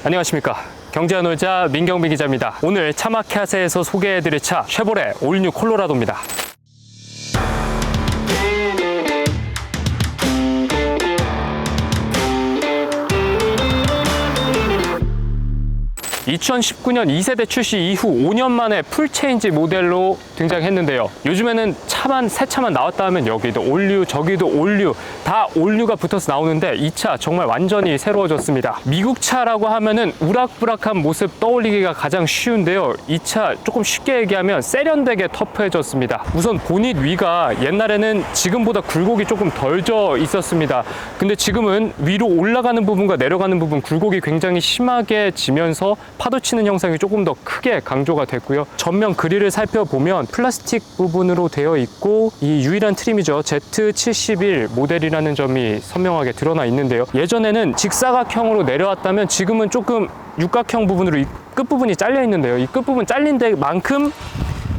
안녕하십니까. 경제와 놀자 민경빈 기자입니다. 오늘 차마켓에서 소개해드릴 차 쉐보레 올뉴 콜로라도입니다. 2019년 2세대 출시 이후 5년 만에 풀체인지 모델로 등장했는데요. 요즘에는 새 차만 나왔다 하면 여기도 올뉴, 저기도 올뉴, 다 올뉴가 붙어서 나오는데 이 차 정말 완전히 새로워졌습니다. 미국 차라고 하면은 우락부락한 모습 떠올리기가 가장 쉬운데요. 이 차 조금 쉽게 얘기하면 세련되게 터프해졌습니다. 우선 보닛 위가 옛날에는 지금보다 굴곡이 조금 덜 져 있었습니다. 근데 지금은 위로 올라가는 부분과 내려가는 부분 굴곡이 굉장히 심하게 지면서 파도치는 형상이 조금 더 크게 강조가 됐고요. 전면 그릴을 살펴보면 플라스틱 부분으로 되어 있고 이 유일한 트림이죠. Z71 모델이라는 점이 선명하게 드러나 있는데요. 예전에는 직사각형으로 내려왔다면 지금은 조금 육각형 부분으로 이 끝부분이 잘려 있는데요. 이 끝부분 잘린 데만큼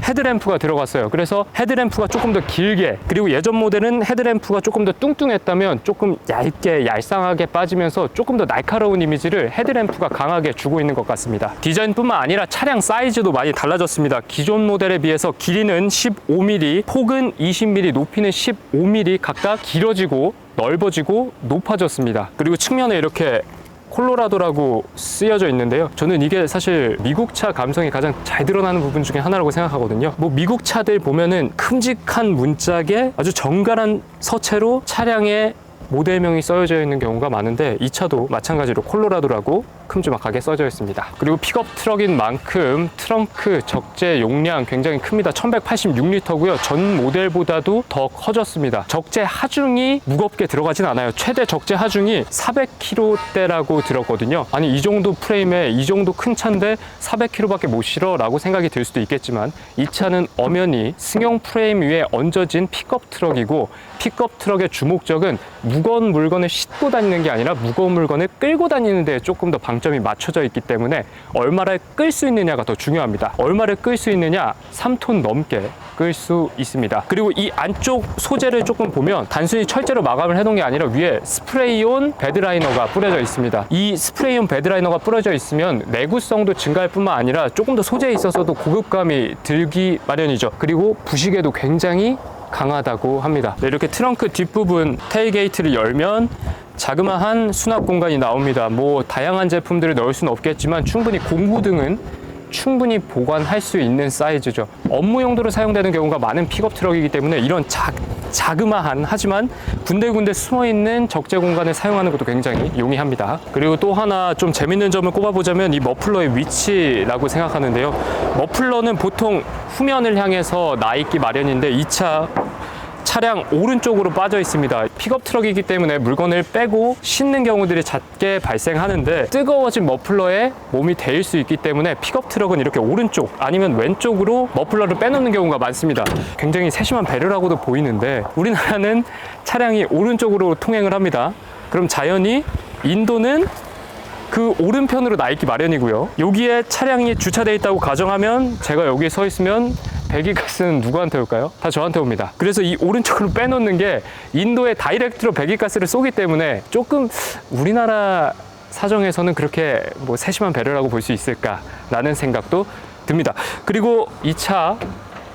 헤드램프가 들어갔어요. 그래서 헤드램프가 조금 더 길게, 그리고 예전 모델은 헤드램프가 조금 더 뚱뚱했다면 조금 얇게 얄쌍하게 빠지면서 조금 더 날카로운 이미지를 헤드램프가 강하게 주고 있는 것 같습니다. 디자인뿐만 아니라 차량 사이즈도 많이 달라졌습니다. 기존 모델에 비해서 길이는 15mm, 폭은 20mm, 높이는 15mm 각각 길어지고 넓어지고 높아졌습니다. 그리고 측면에 이렇게 콜로라도라고 쓰여져 있는데요. 저는 이게 사실 미국 차 감성이 가장 잘 드러나는 부분 중에 하나라고 생각하거든요. 미국 차들 보면은 큼직한 문짝에 아주 정갈한 서체로 차량의 모델명이 써져 있는 경우가 많은데 이 차도 마찬가지로 콜로라도라고 큼지막하게 써져 있습니다. 그리고 픽업 트럭인 만큼 트렁크 적재 용량 굉장히 큽니다. 1186리터고요. 전 모델보다도 더 커졌습니다. 적재 하중이 무겁게 들어가진 않아요. 최대 적재 하중이 400kg대라고 들었거든요. 아니 이 정도 프레임에 이 정도 큰 차인데 400kg밖에 못 실어 라고 생각이 들 수도 있겠지만 이 차는 엄연히 승용 프레임 위에 얹어진 픽업 트럭이고 픽업 트럭의 주목적은 무거운 물건을 싣고 다니는 게 아니라 무거운 물건을 끌고 다니는 데 조금 더 방점이 맞춰져 있기 때문에 얼마를 끌 수 있느냐가 더 중요합니다. 얼마를 끌 수 있느냐? 3톤 넘게 끌 수 있습니다. 그리고 이 안쪽 소재를 조금 보면 단순히 철제로 마감을 해놓은 게 아니라 위에 스프레이온 베드라이너가 뿌려져 있습니다. 이 스프레이온 베드라이너가 뿌려져 있으면 내구성도 증가할 뿐만 아니라 조금 더 소재에 있어서도 고급감이 들기 마련이죠. 그리고 부식에도 굉장히 강하다고 합니다. 네, 이렇게 트렁크 뒷부분 테일게이트를 열면 자그마한 수납 공간이 나옵니다. 다양한 제품들을 넣을 수는 없겠지만 충분히 공구등은 충분히 보관할 수 있는 사이즈죠. 업무 용도로 사용되는 경우가 많은 픽업 트럭이기 때문에 이런 자그마한 하지만 군데군데 숨어있는 적재 공간을 사용하는 것도 굉장히 용이합니다. 그리고 또 하나 좀 재밌는 점을 꼽아보자면 이 머플러의 위치라고 생각하는데요. 머플러는 보통 후면을 향해서 나 있기 마련인데 이 차량 오른쪽으로 빠져 있습니다. 픽업 트럭이기 때문에 물건을 빼고 싣는 경우들이 잦게 발생하는데 뜨거워진 머플러에 몸이 데일 수 있기 때문에 픽업 트럭은 이렇게 오른쪽 아니면 왼쪽으로 머플러를 빼놓는 경우가 많습니다. 굉장히 세심한 배려라고도 보이는데 우리나라는 차량이 오른쪽으로 통행을 합니다. 그럼 자연히 인도는 그 오른편으로 나 있기 마련이고요. 여기에 차량이 주차되어 있다고 가정하면 제가 여기에 서 있으면 배기가스는 누구한테 올까요? 다 저한테 옵니다. 그래서 이 오른쪽으로 빼놓는 게 인도에 다이렉트로 배기가스를 쏘기 때문에 조금 우리나라 사정에서는 그렇게 세심한 배려라고 볼 수 있을까라는 생각도 듭니다. 그리고 이 차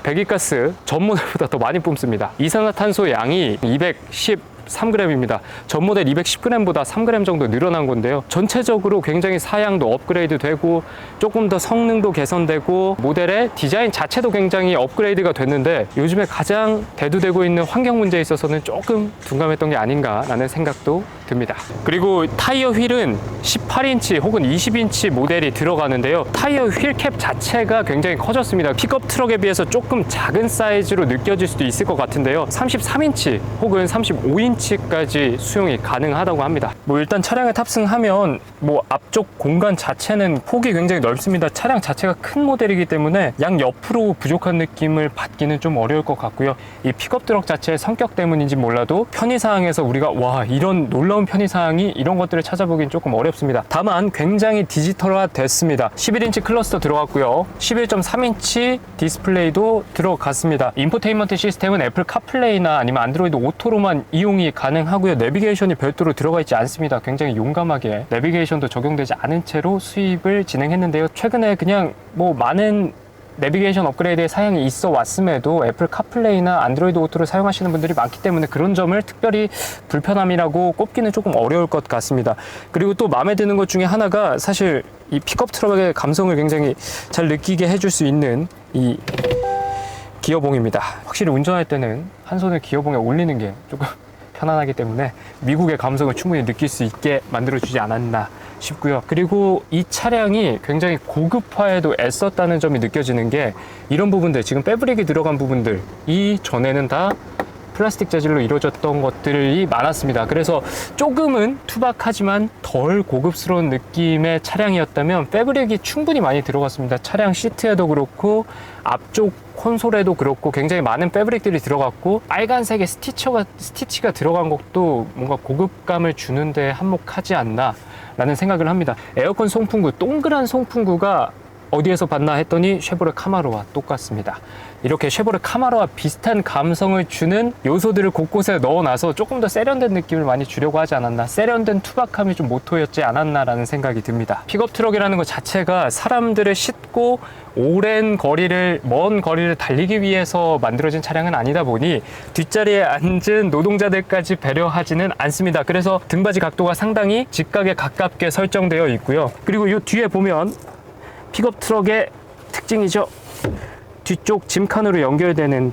배기가스 전 모델보다 더 많이 뿜습니다. 이산화탄소 양이 213g입니다. 전 모델 210g보다 3g 정도 늘어난 건데요. 전체적으로 굉장히 사양도 업그레이드 되고 조금 더 성능도 개선되고 모델의 디자인 자체도 굉장히 업그레이드가 됐는데 요즘에 가장 대두되고 있는 환경 문제에 있어서는 조금 둔감했던 게 아닌가라는 생각도 듭니다. 그리고 타이어 휠은 18인치 혹은 20인치 모델이 들어가는데요. 타이어 휠 캡 자체가 굉장히 커졌습니다. 픽업 트럭에 비해서 조금 작은 사이즈로 느껴질 수도 있을 것 같은데요. 33인치 혹은 35인치까지 수용이 가능하다고 합니다. 일단 차량에 탑승하면 앞쪽 공간 자체는 폭이 굉장히 넓습니다. 차량 자체가 큰 모델이기 때문에 양 옆으로 부족한 느낌을 받기는 좀 어려울 것 같고요. 이 픽업 트럭 자체의 성격 때문인지 몰라도 편의사항에서 우리가 와 이런 놀라운 어려운 편의사항이 이런 것들을 찾아보긴 조금 어렵습니다. 다만 굉장히 디지털화 됐습니다. 11인치 클러스터 들어갔고요. 11.3인치 디스플레이도 들어갔습니다. 인포테인먼트 시스템은 애플 카플레이나 아니면 안드로이드 오토로만 이용이 가능하고요. 내비게이션이 별도로 들어가 있지 않습니다. 굉장히 용감하게 내비게이션도 적용되지 않은 채로 수입을 진행했는데요. 최근에 그냥 뭐 많은 내비게이션 업그레이드의 사양이 있어 왔음에도 애플 카플레이나 안드로이드 오토를 사용하시는 분들이 많기 때문에 그런 점을 특별히 불편함이라고 꼽기는 조금 어려울 것 같습니다. 그리고 또 마음에 드는 것 중에 하나가 사실 이 픽업 트럭의 감성을 굉장히 잘 느끼게 해줄 수 있는 이 기어봉입니다. 확실히 운전할 때는 한 손을 기어봉에 올리는 게 조금 편안하기 때문에 미국의 감성을 충분히 느낄 수 있게 만들어주지 않았나 싶고요. 그리고 이 차량이 굉장히 고급화에도 애썼다는 점이 느껴지는 게 이런 부분들, 지금 패브릭이 들어간 부분들, 이 전에는 다 플라스틱 재질로 이루어졌던 것들이 많았습니다. 그래서 조금은 투박하지만 덜 고급스러운 느낌의 차량이었다면 패브릭이 충분히 많이 들어갔습니다. 차량 시트에도 그렇고 앞쪽 콘솔에도 그렇고 굉장히 많은 패브릭들이 들어갔고 빨간색의 스티치가 들어간 것도 뭔가 고급감을 주는데 한몫하지 않나 라는 생각을 합니다. 에어컨 송풍구, 동그란 송풍구가 어디에서 봤나 했더니 쉐보레 카마로와 똑같습니다. 이렇게 쉐보레 카마로와 비슷한 감성을 주는 요소들을 곳곳에 넣어놔서 조금 더 세련된 느낌을 많이 주려고 하지 않았나, 세련된 투박함이 좀 모토였지 않았나라는 생각이 듭니다. 픽업 트럭이라는 것 자체가 사람들을 싣고 오랜 거리를, 먼 거리를 달리기 위해서 만들어진 차량은 아니다 보니 뒷자리에 앉은 노동자들까지 배려하지는 않습니다. 그래서 등받이 각도가 상당히 직각에 가깝게 설정되어 있고요. 그리고 이 뒤에 보면 픽업 트럭의 특징이죠. 뒤쪽 짐칸으로 연결되는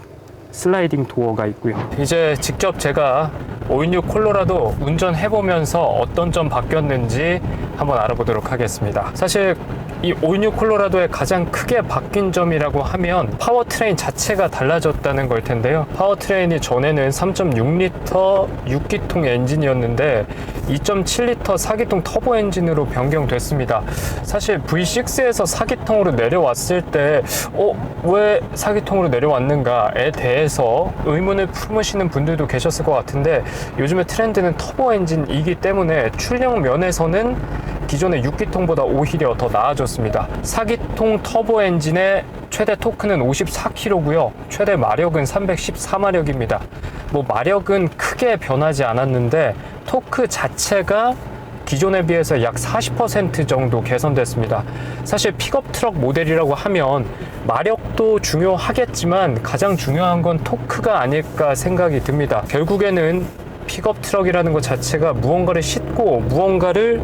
슬라이딩 도어가 있고요. 이제 직접 제가 516 콜로라도 운전해보면서 어떤 점 바뀌었는지 한번 알아보도록 하겠습니다. 사실 이 516 콜로라도의 가장 크게 바뀐 점이라고 하면 파워트레인 자체가 달라졌다는 걸 텐데요. 파워트레인이 전에는 3.6리터 6기통 엔진이었는데 2.7리터 4기통 터보 엔진으로 변경됐습니다. 사실 V6에서 4기통으로 내려왔을 때 왜 4기통으로 내려왔는가에 대해서 의문을 품으시는 분들도 계셨을 것 같은데 요즘에 트렌드는 터보 엔진이기 때문에 출력 면에서는 기존의 6기통보다 오히려 더 나아졌습니다. 4기통 터보 엔진의 최대 토크는 54kg고요. 최대 마력은 314마력입니다. 뭐 마력은 크게 변하지 않았는데 토크 자체가 기존에 비해서 약 40% 정도 개선됐습니다. 사실 픽업 트럭 모델이라고 하면 마력도 중요하겠지만 가장 중요한 건 토크가 아닐까 생각이 듭니다. 결국에는 픽업 트럭이라는 것 자체가 무언가를 싣고 무언가를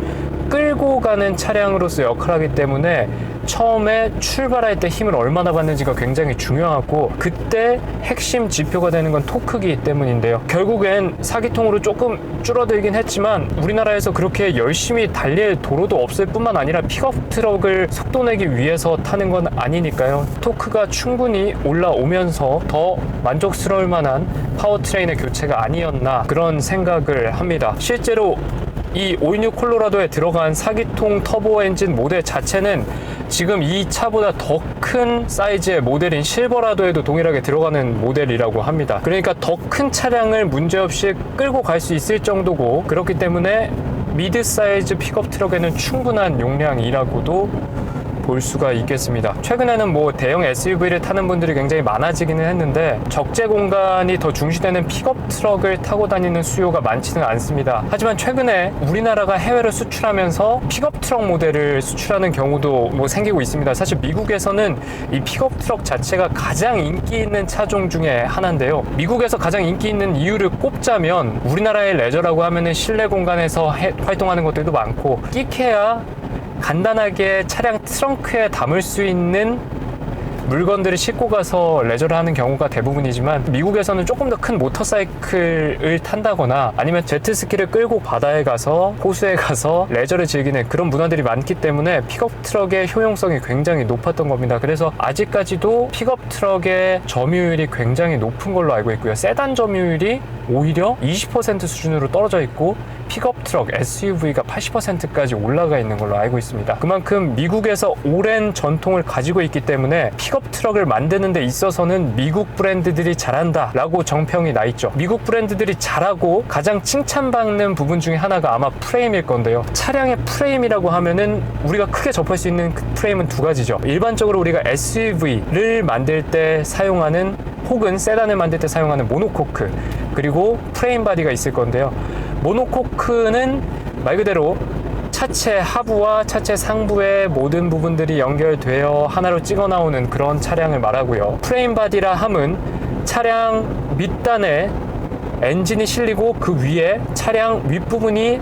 끌고 가는 차량으로서 역할을 하기 때문에 처음에 출발할 때 힘을 얼마나 받는지가 굉장히 중요하고 그때 핵심 지표가 되는 건 토크이기 때문인데요. 결국엔 4기통으로 조금 줄어들긴 했지만 우리나라에서 그렇게 열심히 달릴 도로도 없을 뿐만 아니라 픽업 트럭을 속도내기 위해서 타는 건 아니니까요. 토크가 충분히 올라오면서 더 만족스러울 만한 파워트레인의 교체가 아니었나 그런 생각을 합니다. 실제로 이 516 콜로라도에 들어간 4기통 터보 엔진 모델 자체는 지금 이 차보다 더 큰 사이즈의 모델인 실버라도에도 동일하게 들어가는 모델이라고 합니다. 그러니까 더 큰 차량을 문제없이 끌고 갈 수 있을 정도고 그렇기 때문에 미드 사이즈 픽업 트럭에는 충분한 용량이라고도 볼 수가 있겠습니다. 최근에는 뭐 대형 SUV를 타는 분들이 굉장히 많아지기는 했는데 적재 공간이 더 중시되는 픽업 트럭을 타고 다니는 수요가 많지는 않습니다. 하지만 최근에 우리나라가 해외로 수출하면서 픽업 트럭 모델을 수출하는 경우도 뭐 생기고 있습니다. 사실 미국에서는 이 픽업 트럭 자체가 가장 인기 있는 차종 중에 하나인데요. 미국에서 가장 인기 있는 이유를 꼽자면 우리나라의 레저라고 하면은 실내 공간에서 활동하는 것들도 많고 끼케야 간단하게 차량 트렁크에 담을 수 있는 물건들을 싣고 가서 레저를 하는 경우가 대부분이지만 미국에서는 조금 더 큰 모터사이클을 탄다거나 아니면 제트스키를 끌고 바다에 가서 호수에 가서 레저를 즐기는 그런 문화들이 많기 때문에 픽업 트럭의 효용성이 굉장히 높았던 겁니다. 그래서 아직까지도 픽업 트럭의 점유율이 굉장히 높은 걸로 알고 있고요. 세단 점유율이 오히려 20% 수준으로 떨어져 있고 픽업 트럭, SUV가 80%까지 올라가 있는 걸로 알고 있습니다. 그만큼 미국에서 오랜 전통을 가지고 있기 때문에 픽업 트럭을 만드는 데 있어서는 미국 브랜드들이 잘한다 라고 정평이 나 있죠. 미국 브랜드들이 잘하고 가장 칭찬받는 부분 중에 하나가 아마 프레임일 건데요. 차량의 프레임이라고 하면은 우리가 크게 접할 수 있는 그 프레임은 두 가지죠. 일반적으로 우리가 SUV를 만들 때 사용하는 혹은 세단을 만들 때 사용하는 모노코크, 그리고 프레임 바디가 있을 건데요. 모노코크는 말 그대로 차체 하부와 차체 상부의 모든 부분들이 연결되어 하나로 찍어 나오는 그런 차량을 말하고요. 프레임 바디라 함은 차량 밑단에 엔진이 실리고 그 위에 차량 윗부분이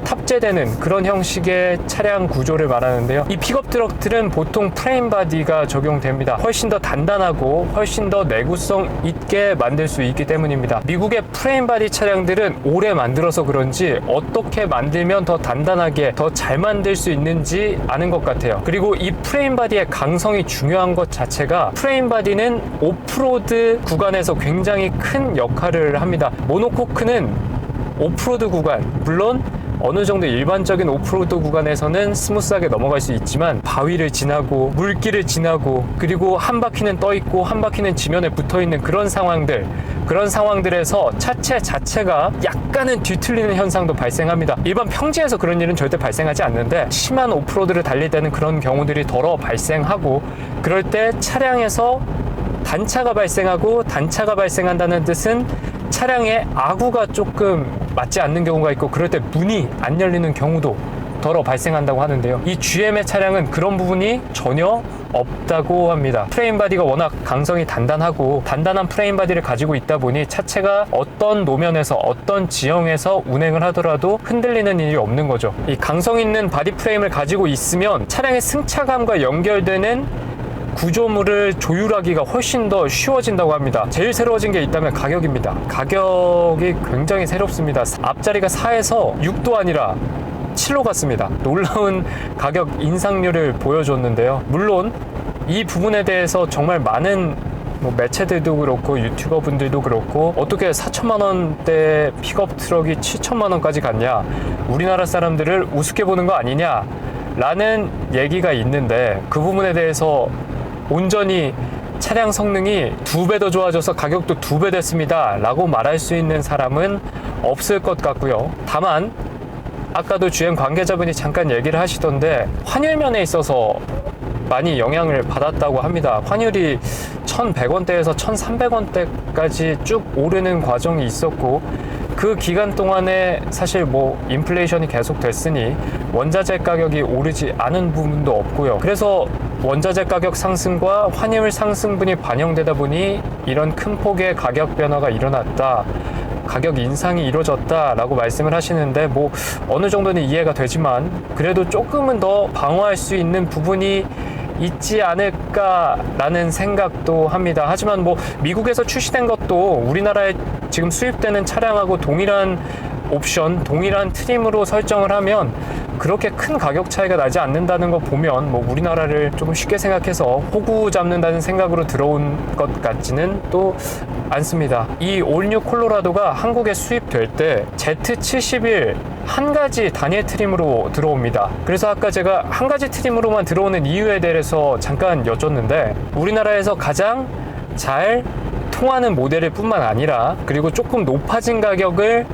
탑재되는 그런 형식의 차량 구조를 말하는데요. 이 픽업 트럭들은 보통 프레임 바디가 적용됩니다. 훨씬 더 단단하고 훨씬 더 내구성 있게 만들 수 있기 때문입니다. 미국의 프레임 바디 차량들은 오래 만들어서 그런지 어떻게 만들면 더 단단하게 더 잘 만들 수 있는지 아는 것 같아요. 그리고 이 프레임 바디의 강성이 중요한 것 자체가 프레임 바디는 오프로드 구간에서 굉장히 큰 역할을 합니다. 모노코크는 오프로드 구간, 물론 어느 정도 일반적인 오프로드 구간에서는 스무스하게 넘어갈 수 있지만 바위를 지나고 물길을 지나고 그리고 한 바퀴는 떠 있고 한 바퀴는 지면에 붙어 있는 그런 상황들에서 차체 자체가 약간은 뒤틀리는 현상도 발생합니다. 일반 평지에서 그런 일은 절대 발생하지 않는데 심한 오프로드를 달릴 때는 그런 경우들이 더러 발생하고, 그럴 때 차량에서 단차가 발생하고, 단차가 발생한다는 뜻은 차량의 아구가 조금 맞지 않는 경우가 있고, 그럴 때 문이 안 열리는 경우도 더러 발생한다고 하는데요. 이 GM의 차량은 그런 부분이 전혀 없다고 합니다. 프레임 바디가 워낙 강성이 단단하고 단단한 프레임 바디를 가지고 있다 보니 차체가 어떤 노면에서 어떤 지형에서 운행을 하더라도 흔들리는 일이 없는 거죠. 이 강성 있는 바디 프레임을 가지고 있으면 차량의 승차감과 연결되는 구조물을 조율하기가 훨씬 더 쉬워진다고 합니다. 제일 새로워진 게 있다면 가격입니다. 가격이 굉장히 새롭습니다. 앞자리가 4에서 6도 아니라 7로 갔습니다. 놀라운 가격 인상률을 보여줬는데요. 물론 이 부분에 대해서 정말 많은 매체들도 그렇고 유튜버 분들도 그렇고 어떻게 4천만 원대 픽업 트럭이 7천만 원까지 갔냐, 우리나라 사람들을 우습게 보는 거 아니냐 라는 얘기가 있는데, 그 부분에 대해서 온전히 차량 성능이 2배 더 좋아져서 가격도 2배 됐습니다 라고 말할 수 있는 사람은 없을 것 같고요. 다만 아까도 GM 관계자분이 잠깐 얘기를 하시던데 환율면에 있어서 많이 영향을 받았다고 합니다. 환율이 1,100원대에서 1,300원대까지 쭉 오르는 과정이 있었고, 그 기간 동안에 사실 인플레이션이 계속 됐으니 원자재 가격이 오르지 않은 부분도 없고요. 그래서 원자재 가격 상승과 환율 상승분이 반영되다 보니 이런 큰 폭의 가격 변화가 일어났다, 가격 인상이 이루어졌다라고 말씀을 하시는데, 어느 정도는 이해가 되지만 그래도 조금은 더 방어할 수 있는 부분이 있지 않을까라는 생각도 합니다. 하지만 미국에서 출시된 것도 우리나라에 지금 수입되는 차량하고 동일한 옵션, 동일한 트림으로 설정을 하면 그렇게 큰 가격 차이가 나지 않는다는 거 보면 우리나라를 조금 쉽게 생각해서 호구 잡는다는 생각으로 들어온 것 같지는 또 않습니다. 이 올뉴 콜로라도가 한국에 수입될 때 Z71 한 가지 단일 트림으로 들어옵니다. 그래서 아까 제가 한 가지 트림으로만 들어오는 이유에 대해서 잠깐 여쭸는데, 우리나라에서 가장 잘 통하는 모델일 뿐만 아니라 그리고 조금 높아진 가격을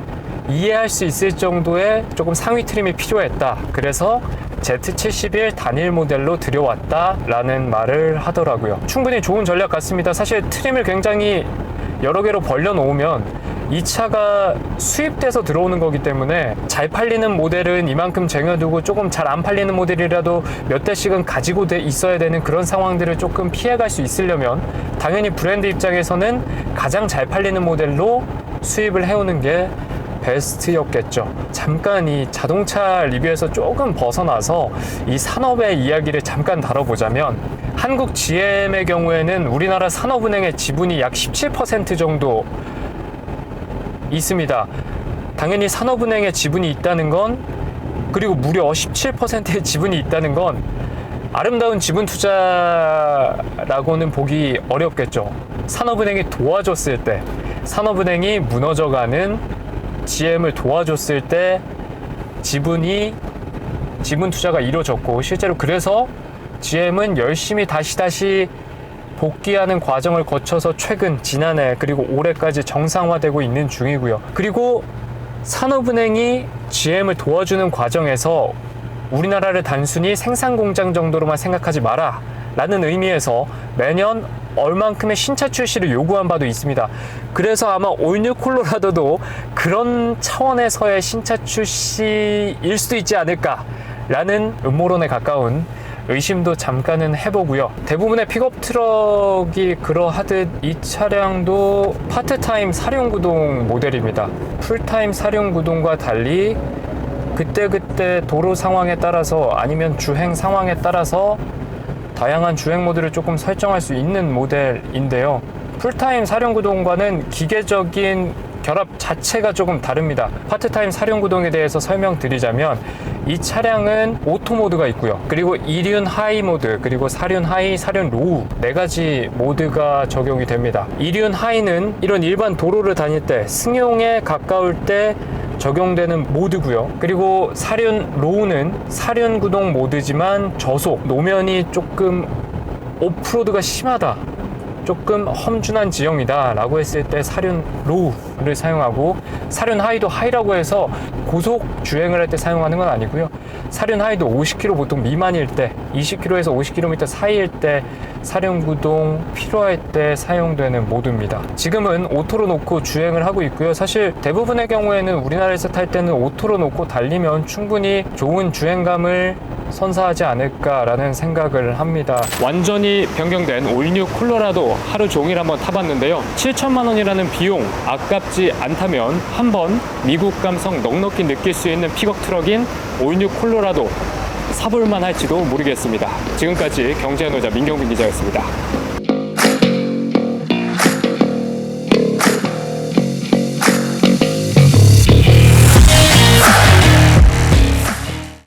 이해할 수 있을 정도의 조금 상위 트림이 필요했다. 그래서 Z71 단일 모델로 들여왔다라는 말을 하더라고요. 충분히 좋은 전략 같습니다. 사실 트림을 굉장히 여러 개로 벌려놓으면 이 차가 수입돼서 들어오는 거기 때문에 잘 팔리는 모델은 이만큼 쟁여두고 조금 잘 안 팔리는 모델이라도 몇 대씩은 가지고 있어야 되는 그런 상황들을 조금 피해갈 수 있으려면 당연히 브랜드 입장에서는 가장 잘 팔리는 모델로 수입을 해오는 게 베스트였겠죠. 잠깐 이 자동차 리뷰에서 조금 벗어나서 이 산업의 이야기를 잠깐 다뤄보자면, 한국 GM의 경우에는 우리나라 산업은행의 지분이 약 17% 정도 있습니다. 당연히 산업은행에 지분이 있다는 건, 그리고 무려 17%의 지분이 있다는 건 아름다운 지분 투자라고는 보기 어렵겠죠. 산업은행이 도와줬을 때, 산업은행이 무너져가는 GM을 도와줬을 때 지분 투자가 이루어졌고, 실제로 그래서 GM은 열심히 다시 복귀하는 과정을 거쳐서 최근 지난해 그리고 올해까지 정상화되고 있는 중이고요. 그리고 산업은행이 GM을 도와주는 과정에서 우리나라를 단순히 생산 공장 정도로만 생각하지 마라 라는 의미에서 매년 얼만큼의 신차 출시를 요구한 바도 있습니다. 그래서 아마 올뉴 콜로라도도 그런 차원에서의 신차 출시일 수도 있지 않을까 라는 음모론에 가까운 의심도 잠깐은 해보고요. 대부분의 픽업 트럭이 그러하듯 이 차량도 파트타임 사륜구동 모델입니다. 풀타임 사륜구동과 달리 그때그때 도로 상황에 따라서 아니면 주행 상황에 따라서 다양한 주행 모드를 조금 설정할 수 있는 모델인데요. 풀타임 사륜구동과는 기계적인 결합 자체가 조금 다릅니다. 파트타임 사륜구동에 대해서 설명드리자면 이 차량은 오토 모드가 있고요. 그리고 이륜 하이 모드, 그리고 사륜 하이, 사륜 로우 4가지 모드가 적용이 됩니다. 이륜 하이는 이런 일반 도로를 다닐 때 승용에 가까울 때 적용되는 모드고요. 그리고 사륜 로우는 사륜구동 모드지만 저속, 노면이 조금 오프로드가 심하다, 조금 험준한 지형이다 라고 했을 때 사륜 로우를 사용하고, 사륜 하이도 하이라고 해서 고속 주행을 할 때 사용하는 건 아니고요. 사륜 하이도 50km 보통 미만일 때, 20km에서 50km 사이일 때 사륜 구동 필요할 때 사용되는 모드입니다. 지금은 오토로 놓고 주행을 하고 있고요. 사실 대부분의 경우에는 우리나라에서 탈 때는 오토로 놓고 달리면 충분히 좋은 주행감을 선사하지 않을까라는 생각을 합니다. 완전히 변경된 올뉴 콜로라도 하루 종일 한번 타봤는데요. 7천만 원이라는 비용 아깝지 않다면 한번 미국 감성 넉넉히 느낄 수 있는 픽업 트럭인 올뉴 콜로라도 사볼만 할지도 모르겠습니다. 지금까지 경제노자 민경빈 기자였습니다.